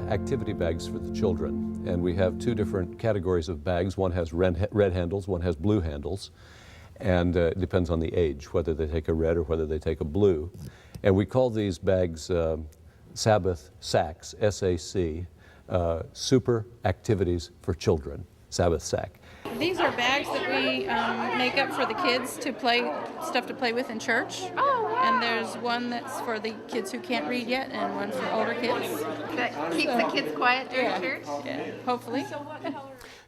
activity bags for the children, and we have two different categories of bags. One has red handles, one has blue handles, and it depends on the age, whether they take a red or whether they take a blue. And we call these bags Sabbath Sacs, S-A-C, Super Activities for Children, Sabbath Sac. These are bags that we make up for the kids to play, stuff to play with in church. Oh, wow. And there's one that's for the kids who can't read yet and one for older kids. That keeps the kids quiet during church? Yeah, hopefully.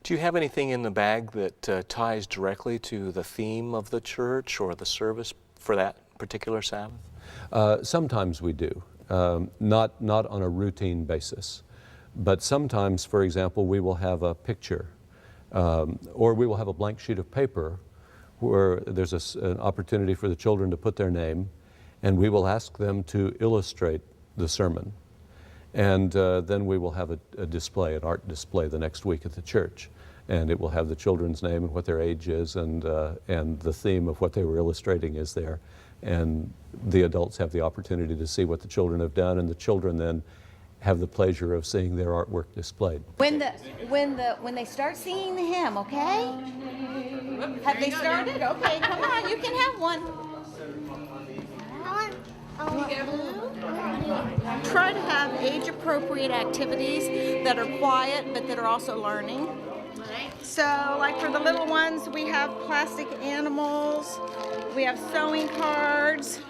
Do you have anything in the bag that ties directly to the theme of the church or the service for that particular Sabbath? Sometimes we do, not on a routine basis. But sometimes, for example, we will have a picture or we will have a blank sheet of paper where there's an opportunity for the children to put their name, and we will ask them to illustrate the sermon. And then we will have a display, an art display the next week at the church. And it will have the children's name and what their age is, and the theme of what they were illustrating is there. And the adults have the opportunity to see what the children have done, and the children then have the pleasure of seeing their artwork displayed. When they start singing the hymn, okay? Have they started? Okay, come on, you can have one. Try to have age-appropriate activities that are quiet but that are also learning. So, like for the little ones, we have plastic animals, we have sewing cards,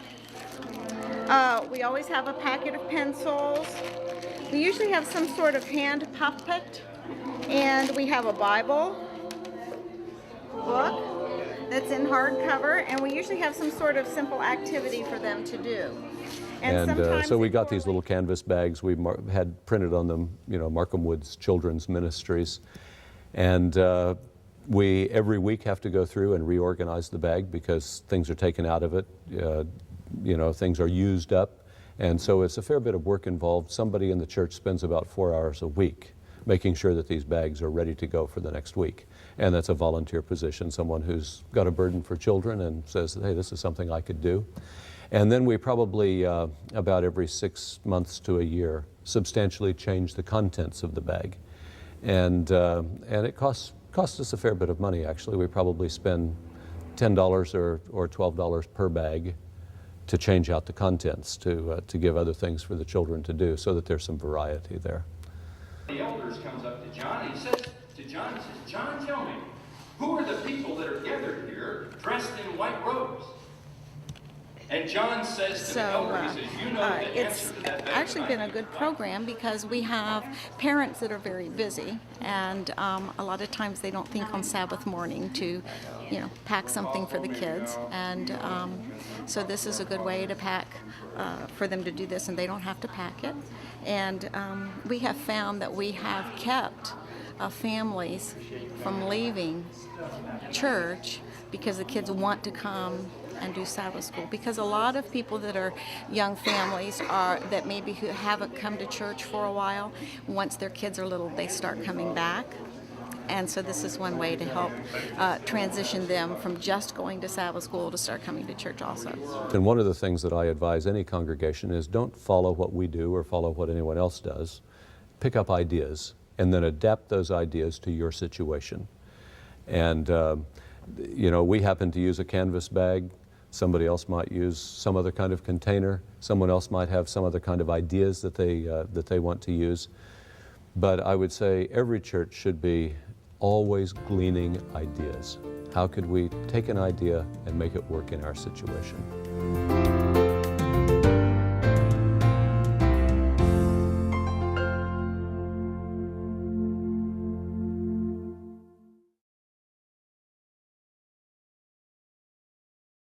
we always have a packet of pencils. We usually have some sort of hand puppet, and we have a Bible book that's in hardcover, and we usually have some sort of simple activity for them to do. And so we got these little canvas bags. We had printed on them, Markham Woods Children's Ministries. And we every week have to go through and reorganize the bag because things are taken out of it, things are used up. And so it's a fair bit of work involved. Somebody in the church spends about 4 hours a week making sure that these bags are ready to go for the next week. And that's a volunteer position, someone who's got a burden for children and says, hey, this is something I could do. And then we probably, about every 6 months to a year, substantially change the contents of the bag. And it costs us a fair bit of money, actually. We probably spend $10 or $12 per bag to change out the contents, to give other things for the children to do, so that there's some variety there. The elders comes up to John, and he says to John, John, tell me, who are the people that are gathered here dressed in white robes? And John says to the elder, he says, you know the answer to that. It's actually been a good program because we have parents that are very busy, and a lot of times they don't think on Sabbath morning to, pack something for the kids. And so this is a good way to pack for them to do this, and they don't have to pack it. And we have found that we have kept families from leaving church because the kids want to come and do Sabbath school, because a lot of people that are young families that maybe who haven't come to church for a while, once their kids are little, they start coming back. And so this is one way to help transition them from just going to Sabbath school to start coming to church also. And one of the things that I advise any congregation is don't follow what we do or follow what anyone else does. Pick up ideas and then adapt those ideas to your situation. And we happen to use a canvas bag. Somebody else might use some other kind of container. Someone else might have some other kind of ideas that they want to use. But I would say every church should be always gleaning ideas. How could we take an idea and make it work in our situation?